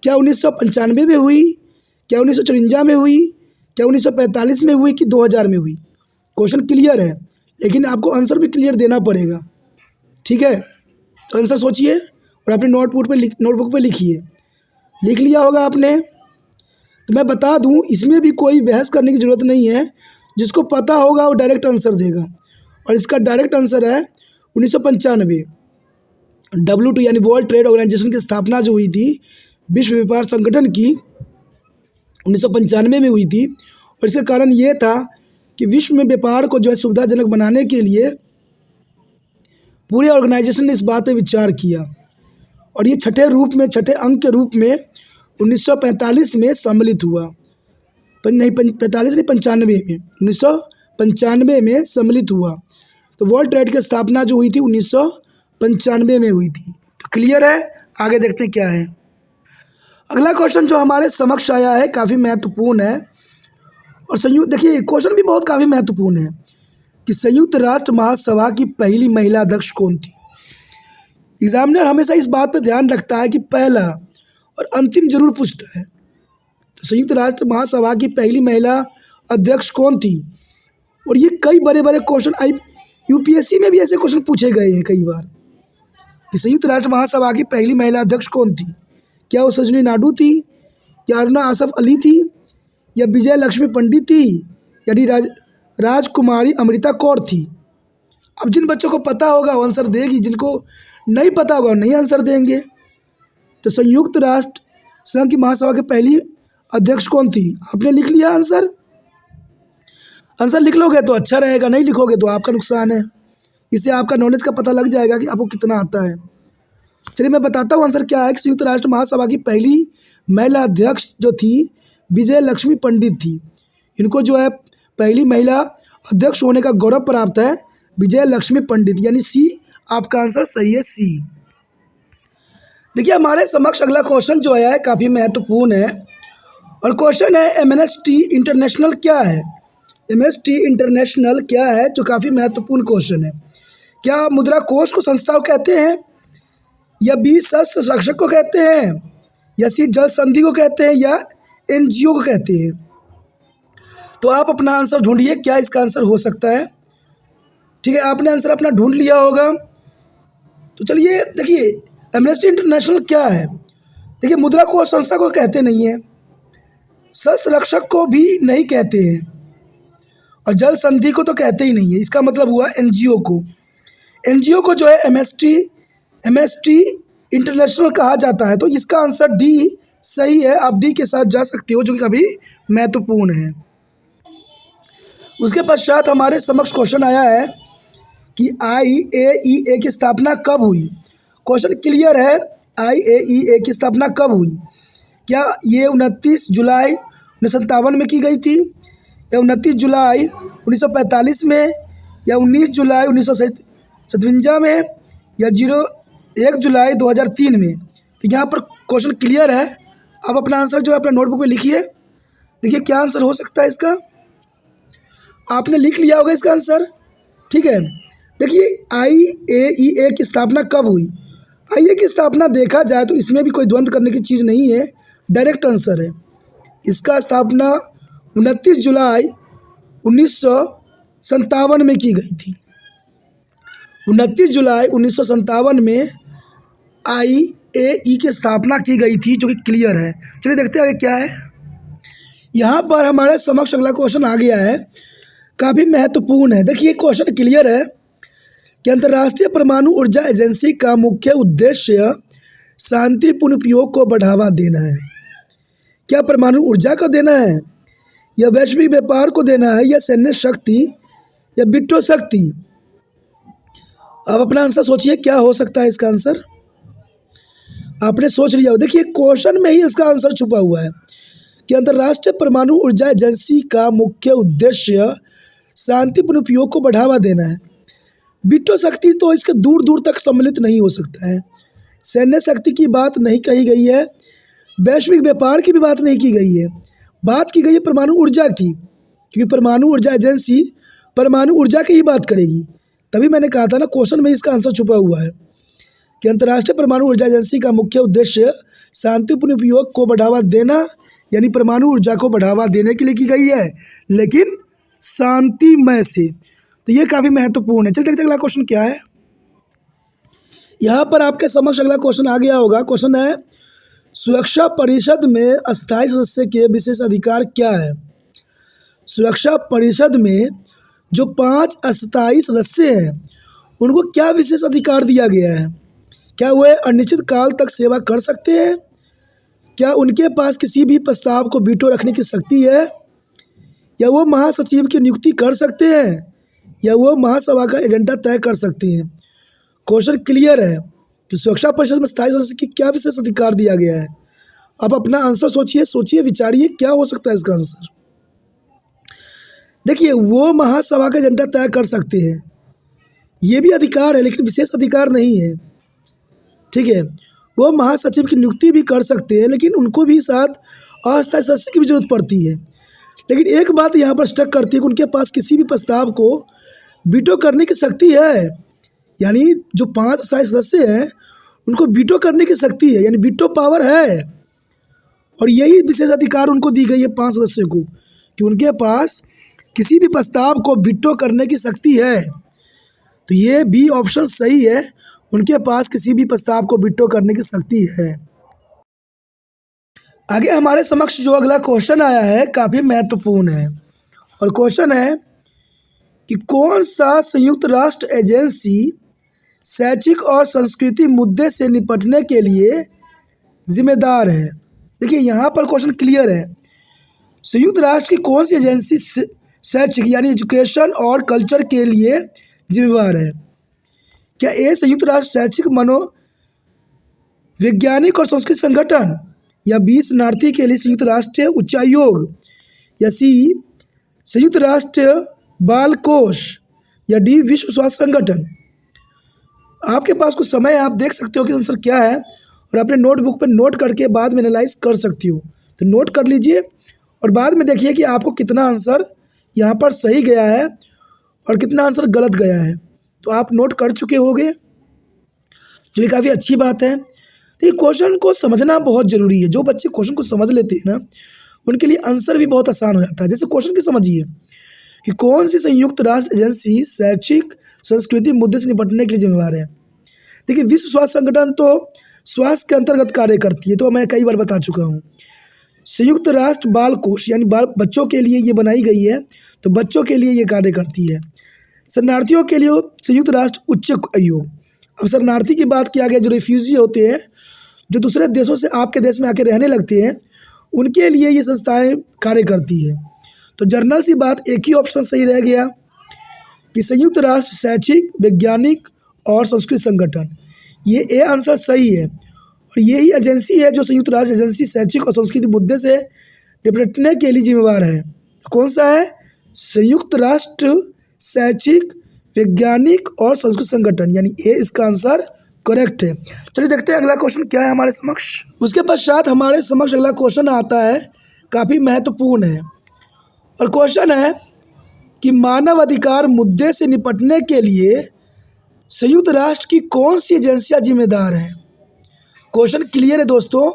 क्या 1995 में हुई, क्या 1954 में हुई, क्या 1945 में हुई कि 2000 में हुई। क्वेश्चन क्लियर है लेकिन आपको आंसर भी क्लियर देना पड़ेगा, ठीक है। तो आंसर सोचिए और अपने नोटबुक पे लिखिए। लिख लिया होगा आपने। तो मैं बता दूं इसमें भी कोई बहस करने की ज़रूरत नहीं है, जिसको पता होगा वो डायरेक्ट आंसर देगा और इसका डायरेक्ट आंसर है 1995। WTO यानी वर्ल्ड ट्रेड ऑर्गेनाइजेशन की स्थापना जो हुई थी विश्व व्यापार संगठन की 1995 में हुई थी और इसका कारण ये था कि विश्व में व्यापार को जो है सुविधाजनक बनाने के लिए पूरे ऑर्गेनाइजेशन ने इस बात पर विचार किया और ये छठे अंक के रूप में 1945 में सम्मिलित हुआ। पर नहीं 45 नहीं 95 में 1995 में सम्मिलित हुआ। तो वर्ल्ड ट्रेड की स्थापना जो हुई थी 1995 में हुई थी। तो क्लियर है, आगे देखते हैं क्या है। अगला क्वेश्चन जो हमारे समक्ष आया है काफ़ी महत्वपूर्ण है और देखिए क्वेश्चन भी बहुत काफ़ी महत्वपूर्ण है कि संयुक्त राष्ट्र महासभा की पहली महिला अध्यक्ष कौन थी। एग्जामिनर हमेशा इस बात पर ध्यान रखता है कि पहला और अंतिम जरूर पूछता है। तो संयुक्त राष्ट्र महासभा की पहली महिला अध्यक्ष कौन थी और ये कई बड़े बड़े क्वेश्चन UPSC में भी ऐसे क्वेश्चन पूछे गए हैं कई बार कि संयुक्त राष्ट्र महासभा की पहली महिला अध्यक्ष कौन थी। क्या वो सरोजिनी नायडू थी, या अरुणा आसफ अली थी, या विजय लक्ष्मी पंडित थी, यानी राजकुमारी अमृता कौर थी। अब जिन बच्चों को पता होगा वो आंसर देगी, जिनको नहीं पता होगा वो नहीं आंसर देंगे। तो संयुक्त राष्ट्र संघ की महासभा की पहली अध्यक्ष कौन थी, आपने लिख लिया आंसर। आंसर लिख लोगे तो अच्छा रहेगा, नहीं लिखोगे तो आपका नुकसान है। इससे आपका नॉलेज का पता लग जाएगा कि आपको कितना आता है। चलिए मैं बताता हूँ आंसर क्या है कि संयुक्त राष्ट्र महासभा की पहली महिला अध्यक्ष जो थी विजय लक्ष्मी पंडित थी। इनको जो है पहली महिला अध्यक्ष होने का गौरव प्राप्त है, विजय लक्ष्मी पंडित, यानी C आपका आंसर सही है, C। देखिए हमारे समक्ष अगला क्वेश्चन जो है काफ़ी महत्वपूर्ण है और क्वेश्चन है MNST इंटरनेशनल क्या है। MNST इंटरनेशनल क्या है, जो काफ़ी महत्वपूर्ण क्वेश्चन है। क्या मुद्रा कोष को संस्था को कहते हैं, या B शस्त्र रक्षक को कहते हैं, या C जल संधि को कहते हैं, या NGO को कहते हैं। तो आप अपना आंसर ढूंढिए, क्या इसका आंसर हो सकता है। ठीक है, आपने आंसर अपना ढूंढ लिया होगा। तो चलिए देखिए एमनेस्टी इंटरनेशनल क्या है। देखिए मुद्रा कोष संस्था को कहते नहीं हैं, शस्त्र रक्षक को भी नहीं कहते हैं और जल संधि को तो कहते ही नहीं है। इसका मतलब हुआ NGO को। NGO को जो है MST इंटरनेशनल कहा जाता है। तो इसका आंसर D सही है। आप D के साथ जा सकते हो, जो कि काफ़ी महत्वपूर्ण है। उसके पश्चात हमारे समक्ष क्वेश्चन आया है कि IAEA की स्थापना कब हुई। क्वेश्चन क्लियर है, IAEA की स्थापना कब हुई। क्या ये 29 जुलाई 1957 में की गई थी, या 29 जुलाई 1945 में, या 19 जुलाई 1957 में, या 1 जुलाई 2003 में। तो यहाँ पर क्वेश्चन क्लियर है। आप अपना आंसर जो है अपना नोटबुक में लिखिए। देखिए क्या आंसर हो सकता है इसका। आपने लिख लिया होगा इसका आंसर, ठीक है। देखिए IAEA की स्थापना कब हुई। IAEA की स्थापना देखा जाए तो इसमें भी कोई द्वंद्व करने की चीज़ नहीं है, डायरेक्ट आंसर है। इसका स्थापना 29 जुलाई 1957 में की गई थी। 29 जुलाई 1957 में IAEA की स्थापना की गई थी, जो कि क्लियर है। चलिए देखते हैं आगे क्या है। यहाँ पर हमारे समक्ष अगला क्वेश्चन आ गया है, काफ़ी महत्वपूर्ण है। देखिए क्वेश्चन क्लियर है कि अंतर्राष्ट्रीय परमाणु ऊर्जा एजेंसी का मुख्य उद्देश्य शांतिपूर्ण उपयोग को बढ़ावा देना है। क्या परमाणु ऊर्जा को देना है, या वैश्विक व्यापार को देना है, या सैन्य शक्ति, या बिट्टो शक्ति? आप अपना आंसर सोचिए, क्या हो सकता है इसका आंसर? आपने सोच लिया हो। देखिए क्वेश्चन में ही इसका आंसर छुपा हुआ है कि अंतर्राष्ट्रीय परमाणु ऊर्जा एजेंसी का मुख्य उद्देश्य शांतिपूर्ण उपयोग को बढ़ावा देना है। बिट्टो शक्ति तो इसके दूर दूर तक सम्मिलित नहीं हो सकता है। सैन्य शक्ति की बात नहीं कही गई है, वैश्विक व्यापार की भी बात नहीं की गई है, बात की गई है परमाणु ऊर्जा की, क्योंकि परमाणु ऊर्जा एजेंसी परमाणु ऊर्जा की ही बात करेगी। तभी मैंने कहा था ना, क्वेश्चन में इसका आंसर छुपा हुआ है कि अंतर्राष्ट्रीय परमाणु ऊर्जा एजेंसी का मुख्य उद्देश्य शांतिपूर्ण उपयोग को बढ़ावा देना, यानी परमाणु ऊर्जा को बढ़ावा देने के लिए की गई है, लेकिन शांतिमय से। तो ये काफ़ी महत्वपूर्ण है। चलिए देखते हैं अगला क्वेश्चन क्या है। यहाँ पर आपके समक्ष अगला क्वेश्चन आ गया होगा। क्वेश्चन है, सुरक्षा परिषद में अस्थायी सदस्य के विशेष अधिकार क्या है? सुरक्षा परिषद में जो 5 अस्थायी सदस्य हैं उनको क्या विशेष अधिकार दिया गया है? क्या वे अनिश्चित काल तक सेवा कर सकते हैं? क्या उनके पास किसी भी प्रस्ताव को वीटो रखने की शक्ति है? या वो महासचिव की नियुक्ति कर सकते हैं? या वो महासभा का एजेंडा तय कर सकते हैं? क्वेश्चन क्लियर है कि सुरक्षा परिषद में स्थायी सदस्य की क्या विशेष अधिकार दिया गया है। आप अपना आंसर सोचिए, विचारिए, क्या हो सकता है इसका आंसर। देखिए वो महासभा का एजेंडा तय कर सकते हैं, ये भी अधिकार है लेकिन विशेष अधिकार नहीं है, ठीक है। वो महासचिव की नियुक्ति भी कर सकते हैं लेकिन उनको भी साथ अस्थायी सदस्य की भी जरूरत पड़ती है। लेकिन एक बात यहाँ पर स्टक करती है कि उनके पास किसी भी प्रस्ताव को वीटो करने की शक्ति है, यानी जो 5 अस्थायी सदस्य हैं उनको वीटो करने की शक्ति है, यानी वीटो पावर है। और यही विशेष अधिकार उनको दी गई है 5 सदस्यों को कि उनके पास किसी भी प्रस्ताव को वीटो करने की शक्ति है। तो ये भी ऑप्शन सही है, उनके पास किसी भी प्रस्ताव को वीटो करने की शक्ति है। आगे हमारे समक्ष जो अगला क्वेश्चन आया है काफ़ी महत्वपूर्ण है, और क्वेश्चन है कि कौन सा संयुक्त राष्ट्र एजेंसी शैक्षिक और संस्कृति मुद्दे से निपटने के लिए जिम्मेदार है। देखिए यहाँ पर क्वेश्चन क्लियर है, संयुक्त राष्ट्र की कौन सी एजेंसी शैक्षिक यानी एजुकेशन और कल्चर के लिए जिम्मेदार है? क्या ए संयुक्त राष्ट्र शैक्षिक मनोवैज्ञानिक और संस्कृति संगठन, या बी शरणार्थी के लिए संयुक्त राष्ट्र उच्चायोग, या सी संयुक्त राष्ट्र बाल कोष, या डी विश्व स्वास्थ्य संगठन? आपके पास कुछ समय है, आप देख सकते हो कि आंसर क्या है और अपने नोटबुक पर नोट करके बाद में एनालाइज कर सकती हो। तो नोट कर लीजिए और बाद में देखिए कि आपको कितना आंसर यहाँ पर सही गया है और कितना आंसर गलत गया है। तो आप नोट कर चुके होंगे, जो ये काफ़ी अच्छी बात है। तो ये क्वेश्चन को समझना बहुत ज़रूरी है। जो बच्चे क्वेश्चन को समझ लेते हैं ना, उनके लिए आंसर भी बहुत आसान हो जाता है। जैसे क्वेश्चन की समझिए कि कौन सी संयुक्त राष्ट्र एजेंसी शैक्षिक संस्कृति मुद्दे से निपटने के लिए जिम्मेदार है। देखिए विश्व स्वास्थ्य संगठन तो स्वास्थ्य के अंतर्गत कार्य करती है, तो मैं कई बार बता चुका हूँ। संयुक्त राष्ट्र बाल कोष यानी बच्चों के लिए ये बनाई गई है, तो बच्चों के लिए ये कार्य करती है। शरणार्थियों के लिए संयुक्त राष्ट्र उच्च आयोग। अब शरणार्थी की बात किया गया, जो रिफ्यूजी होते हैं, जो दूसरे देशों से आपके देश में आके रहने लगते हैं, उनके लिए ये संस्थाएं कार्य करती है। तो जर्नल सी बात, एक ही ऑप्शन सही रह गया कि संयुक्त राष्ट्र शैक्षिक वैज्ञानिक और संस्कृति संगठन, ये ए आंसर सही है। और यही एजेंसी है जो संयुक्त राष्ट्र एजेंसी शैक्षिक और संस्कृति मुद्दे से निपटने के लिए जिम्मेदार है। कौन सा है? संयुक्त राष्ट्र शैक्षिक वैज्ञानिक और संस्कृति संगठन, यानी ए इसका आंसर करेक्ट है। चलिए देखते हैं अगला क्वेश्चन क्या है हमारे समक्ष। उसके पश्चात हमारे समक्ष अगला क्वेश्चन आता है, काफ़ी महत्वपूर्ण है, और क्वेश्चन है कि मानव अधिकार मुद्दे से निपटने के लिए संयुक्त राष्ट्र की कौन सी एजेंसियां जिम्मेदार हैं। क्वेश्चन क्लियर है दोस्तों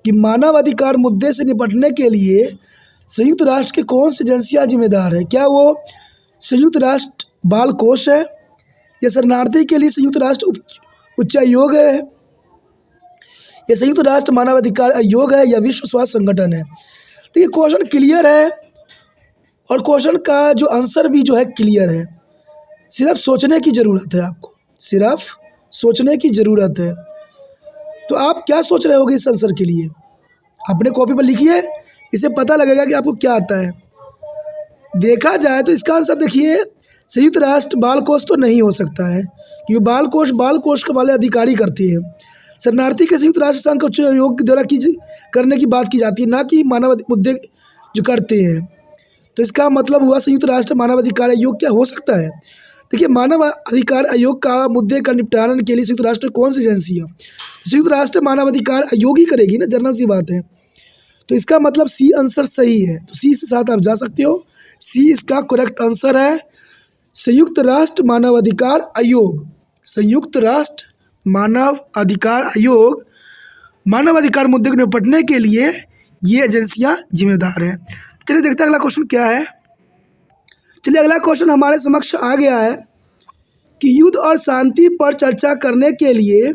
कि मानव अधिकार मुद्दे से निपटने के लिए संयुक्त राष्ट्र की कौन सी एजेंसियां जिम्मेदार है। क्या वो संयुक्त राष्ट्र बाल कोष है, या शरणार्थी के लिए संयुक्त राष्ट्र उच्चायोग है, या संयुक्त राष्ट्र मानवाधिकार आयोग है, या विश्व स्वास्थ्य संगठन है। देखिए क्वेश्चन क्लियर है और क्वेश्चन का जो आंसर भी जो है क्लियर है, सिर्फ सोचने की ज़रूरत है, आपको सिर्फ सोचने की ज़रूरत है। तो आप क्या सोच रहे होगे इस आंसर के लिए? अपने कॉपी पर लिखिए, इससे पता लगेगा कि आपको क्या आता है। देखा जाए तो इसका आंसर देखिए, संयुक्त राष्ट्र बाल कोष तो नहीं हो सकता है, क्योंकि बाल कोष के वाले अधिकारी करती है। शरणार्थी के संयुक्त राष्ट्र संघ के उच्च आयोग के द्वारा करने की बात की जाती है, ना कि मानव मुद्दे जो करते हैं। तो इसका मतलब हुआ संयुक्त राष्ट्र मानव अधिकार आयोग क्या हो सकता है? देखिए मानव अधिकार आयोग का मुद्दे का निपटान के लिए संयुक्त राष्ट्र कौन सी एजेंसी है? संयुक्त राष्ट्र मानव अधिकार आयोग ही करेगी ना, जनरल सी बात है। तो इसका मतलब सी आंसर सही है, तो सी से साथ आप जा सकते हो। सी इसका करेक्ट आंसर है, संयुक्त राष्ट्र मानव अधिकार आयोग। संयुक्त राष्ट्र मानव अधिकार आयोग मानव अधिकार मुद्दे को निपटने के लिए ये एजेंसियां जिम्मेदार हैं। चलिए देखते हैं अगला क्वेश्चन क्या है। चलिए अगला क्वेश्चन हमारे समक्ष आ गया है कि युद्ध और शांति पर चर्चा करने के लिए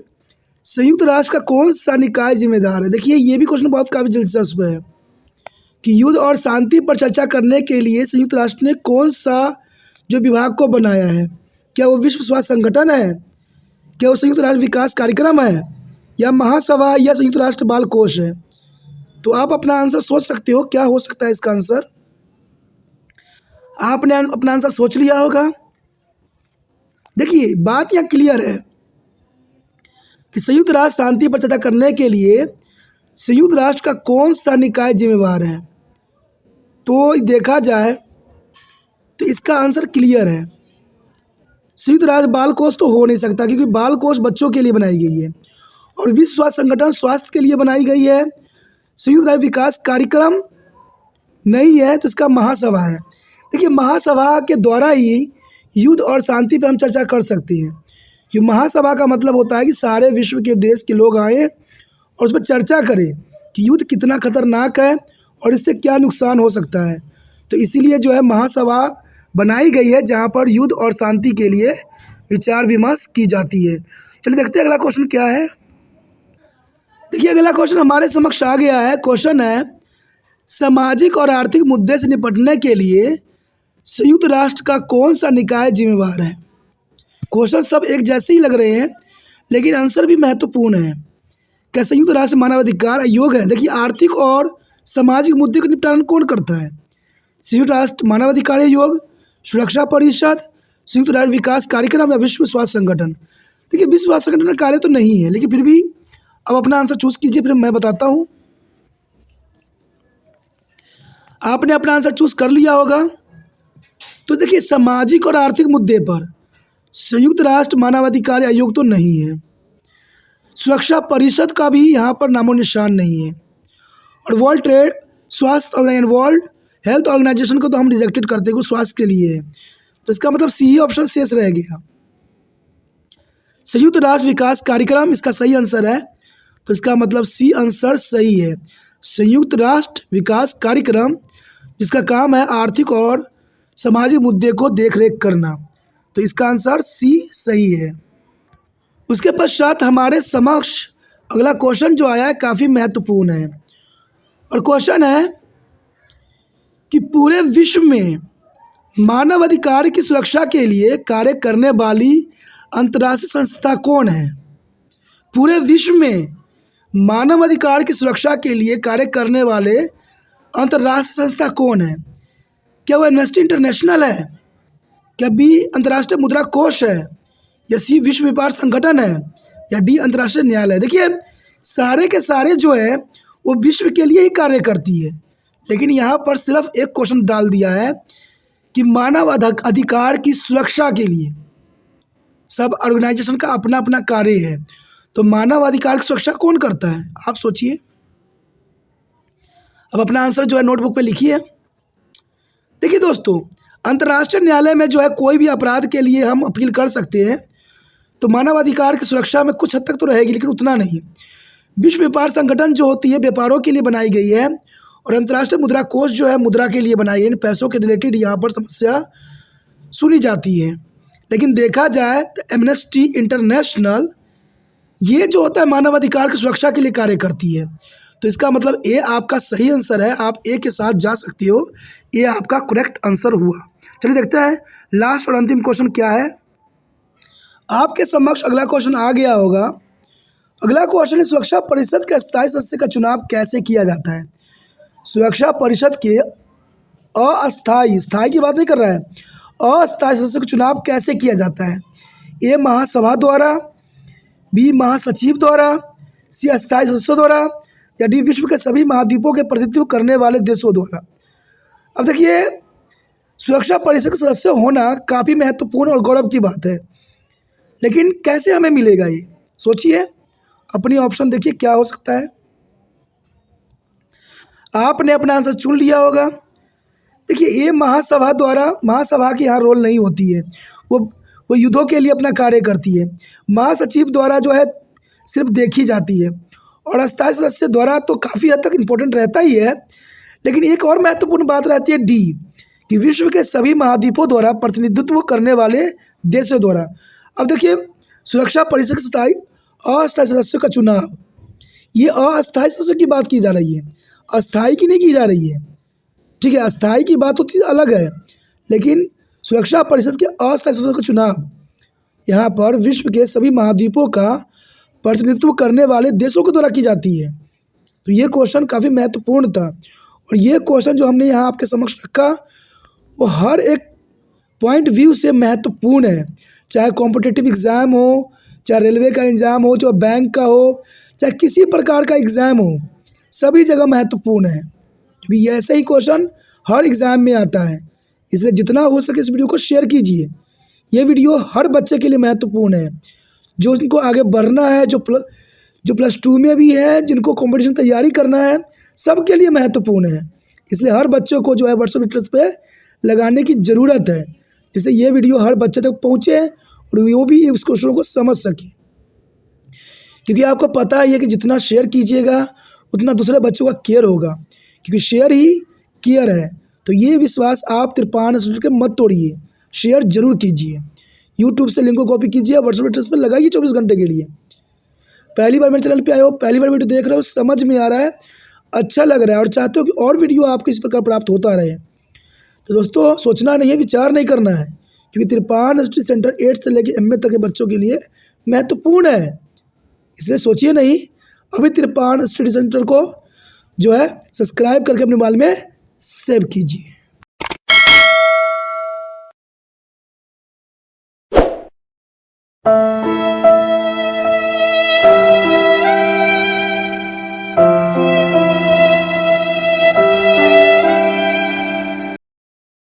संयुक्त राष्ट्र का कौन सा निकाय जिम्मेदार है? देखिए ये भी क्वेश्चन बहुत काफ़ी दिलचस्प है कि युद्ध और शांति पर चर्चा करने के लिए संयुक्त राष्ट्र ने कौन सा जो विभाग को बनाया है? क्या वो विश्व स्वास्थ्य संगठन है, क्या वो संयुक्त राष्ट्र विकास कार्यक्रम है, या महासभा, या संयुक्त राष्ट्र बाल कोष है? तो आप अपना आंसर सोच सकते हो, क्या हो सकता है इसका आंसर? आपने अपना आंसर सोच लिया होगा। देखिए बात यहाँ क्लियर है कि संयुक्त राष्ट्र शांति पर चर्चा करने के लिए संयुक्त राष्ट्र का कौन सा निकाय जिम्मेवार है? तो देखा जाए तो इसका आंसर क्लियर है, संयुक्त राष्ट्र बाल कोष तो हो नहीं सकता, क्योंकि बाल कोष बच्चों के लिए बनाई गई है, और विश्व स्वास्थ्य संगठन स्वास्थ्य के लिए बनाई गई है। संयुक्त राष्ट्र विकास कार्यक्रम नहीं है, तो इसका महासभा है। देखिए महासभा के द्वारा ही युद्ध और शांति पर हम चर्चा कर सकते हैं। ये महासभा का मतलब होता है कि सारे विश्व के देश के लोग आए और उस पर चर्चा करें कि युद्ध कितना खतरनाक है और इससे क्या नुकसान हो सकता है। तो इसीलिए जो है महासभा बनाई गई है, जहाँ पर युद्ध और शांति के लिए विचार विमर्श की जाती है। चलिए देखते हैं अगला क्वेश्चन क्या है। देखिए अगला क्वेश्चन हमारे समक्ष आ गया है। क्वेश्चन है, सामाजिक और आर्थिक मुद्दे से निपटने के लिए संयुक्त राष्ट्र का कौन सा निकाय जिम्मेवार है? क्वेश्चन सब एक जैसे ही लग रहे हैं, लेकिन आंसर भी महत्वपूर्ण है। क्या संयुक्त राष्ट्र मानवाधिकार आयोग है? देखिए आर्थिक और सामाजिक मुद्दे का निपटान कौन करता है? संयुक्त राष्ट्र मानवाधिकार आयोग, सुरक्षा परिषद, संयुक्त राष्ट्र विकास कार्यक्रम, या विश्व स्वास्थ्य संगठन? देखिए विश्व स्वास्थ्य संगठन का कार्य तो नहीं है, लेकिन फिर भी अब अपना आंसर चूज कीजिए, फिर मैं बताता हूँ। आपने अपना आंसर चूज कर लिया होगा। तो देखिए सामाजिक और आर्थिक मुद्दे पर संयुक्त राष्ट्र मानवाधिकार आयोग तो नहीं है, सुरक्षा परिषद का भी यहाँ पर नामो निशान नहीं है, और वर्ल्ड ट्रेड स्वास्थ्य और वर्ल्ड हेल्थ ऑर्गेनाइजेशन को तो हम रिजेक्टेड करते हैं, स्वास्थ्य के लिए है। तो इसका मतलब सी ही ऑप्शन शेष रह गया। संयुक्त राष्ट्र विकास कार्यक्रम इसका सही आंसर है, तो इसका मतलब सी आंसर सही है। संयुक्त राष्ट्र विकास कार्यक्रम जिसका काम है आर्थिक और सामाजिक मुद्दे को देखरेख करना, तो इसका आंसर सी सही है। उसके पश्चात हमारे समक्ष अगला क्वेश्चन जो आया है काफ़ी महत्वपूर्ण है, और क्वेश्चन है कि पूरे विश्व में मानव अधिकार की सुरक्षा के लिए कार्य करने वाली अंतर्राष्ट्रीय संस्था कौन है? पूरे विश्व में मानव अधिकार की सुरक्षा के लिए कार्य करने वाले अंतर्राष्ट्रीय संस्था कौन है? क्या वो एम्नेस्टी इंटरनेशनल है, क्या बी अंतर्राष्ट्रीय मुद्रा कोष है, या सी विश्व व्यापार संगठन है, या डी अंतर्राष्ट्रीय न्यायालय? देखिए सारे के सारे जो है वो विश्व के लिए ही कार्य करती है, लेकिन यहाँ पर सिर्फ एक क्वेश्चन डाल दिया है कि मानव अधिकार की सुरक्षा के लिए सब ऑर्गेनाइजेशन का अपना अपना कार्य है। तो मानव अधिकार की सुरक्षा कौन करता है? आप सोचिए। अब अपना आंसर जो है नोटबुक पे लिखिए। देखिए दोस्तों, अंतर्राष्ट्रीय न्यायालय में जो है कोई भी अपराध के लिए हम अपील कर सकते हैं, तो मानव अधिकार की सुरक्षा में कुछ हद तक तो रहेगी, लेकिन उतना नहीं। विश्व व्यापार संगठन जो होती है व्यापारों के लिए बनाई गई है, और अंतर्राष्ट्रीय मुद्रा कोष जो है मुद्रा के लिए बनाई गई है। पैसों के रिलेटेड यहाँ पर समस्या सुनी जाती है, लेकिन देखा जाए तो एम्नेस्टी इंटरनेशनल ये जो होता है मानव अधिकार की सुरक्षा के लिए कार्य करती है। तो इसका मतलब ए आपका सही आंसर है, आप ए के साथ जा सकते हो, ये आपका करेक्ट आंसर हुआ। चलिए देखते हैं लास्ट और अंतिम क्वेश्चन क्या है। आपके समक्ष अगला क्वेश्चन आ गया होगा। अगला क्वेश्चन है, सुरक्षा परिषद के स्थायी सदस्य का चुनाव कैसे किया जाता है। सुरक्षा परिषद के अस्थायी, स्थायी की बात नहीं कर रहा है, अस्थायी सदस्य का चुनाव कैसे किया जाता है। ए महासभा द्वारा, बी महासचिव द्वारा, सी अस्थायी सदस्यों द्वारा, या डी विश्व के सभी महाद्वीपों के प्रतिनिधित्व करने वाले देशों द्वारा। अब देखिए, सुरक्षा परिषद के सदस्य होना काफ़ी महत्वपूर्ण और गौरव की बात है, लेकिन कैसे हमें मिलेगा ये, सोचिए, अपनी ऑप्शन देखिए क्या हो सकता है। आपने अपना आंसर चुन लिया होगा। देखिए, ये महासभा द्वारा, महासभा की यहाँ रोल नहीं होती है, वो युद्धों के लिए अपना कार्य करती है। महासचिव द्वारा जो है सिर्फ देखी जाती है, और अस्थायी सदस्य द्वारा तो काफ़ी हद तक इम्पोर्टेंट रहता ही है, लेकिन एक और महत्वपूर्ण बात रहती है डी, कि विश्व के सभी महाद्वीपों द्वारा प्रतिनिधित्व करने वाले देशों द्वारा। अब देखिए, सुरक्षा परिषद के अस्थायी सदस्यों का चुनाव, ये अस्थायी सदस्यों की बात की जा रही है, अस्थायी की नहीं की जा रही है, ठीक है। अस्थायी की बात होती अलग है, लेकिन सुरक्षा परिषद के अस्थायी सदस्यों का चुनाव यहाँ पर विश्व के सभी महाद्वीपों का प्रतिनिधित्व करने वाले देशों के द्वारा की जाती है। तो ये क्वेश्चन काफ़ी महत्वपूर्ण था, और ये क्वेश्चन जो हमने यहाँ आपके समक्ष रखा वो हर एक पॉइंट व्यू से महत्वपूर्ण है, चाहे कॉम्पिटिटिव एग्ज़ाम हो, चाहे रेलवे का एग्ज़ाम हो, चाहे बैंक का हो, चाहे किसी प्रकार का एग्ज़ाम हो, सभी जगह महत्वपूर्ण है, क्योंकि ये ऐसा ही क्वेश्चन हर एग्ज़ाम में आता है। इसलिए जितना हो सके इस वीडियो को शेयर कीजिए। ये वीडियो हर बच्चे के लिए महत्वपूर्ण है, जो जिनको आगे बढ़ना है, जो +2 में भी है, जिनको कंपटीशन तैयारी करना है, सबके लिए महत्वपूर्ण है। इसलिए हर बच्चों को जो है व्हाट्सएप स्टेटस पे लगाने की ज़रूरत है, जिससे ये वीडियो हर बच्चे तक पहुँचे और वो भी इस क्वेश्चन को समझ सके। क्योंकि आपको पता ही है कि जितना शेयर कीजिएगा उतना दूसरे बच्चों का केयर होगा, क्योंकि शेयर ही केयर है। तो ये विश्वास आप तिरपान के मत तोड़िए, शेयर जरूर कीजिए। यूट्यूब से लिंक को कॉपी कीजिए, व्हाट्सएप स्टेटस पर लगाइए 24 घंटे के लिए। पहली बार मेरे चैनल पे आए हो, पहली बार वीडियो देख रहे हो, समझ में आ रहा है, अच्छा लग रहा है और चाहते हो कि और वीडियो आपको इस प्रकार प्राप्त होता रहे, तो दोस्तों सोचना नहीं है, विचार नहीं करना है, क्योंकि तिरपान स्टडी सेंटर 8 से लेकर MA तक के बच्चों के लिए महत्वपूर्ण है। इसलिए सोचिए नहीं, अभी तिरपान स्टडी सेंटर को जो है सब्सक्राइब करके अपने मोबाइल में सेव कीजिए।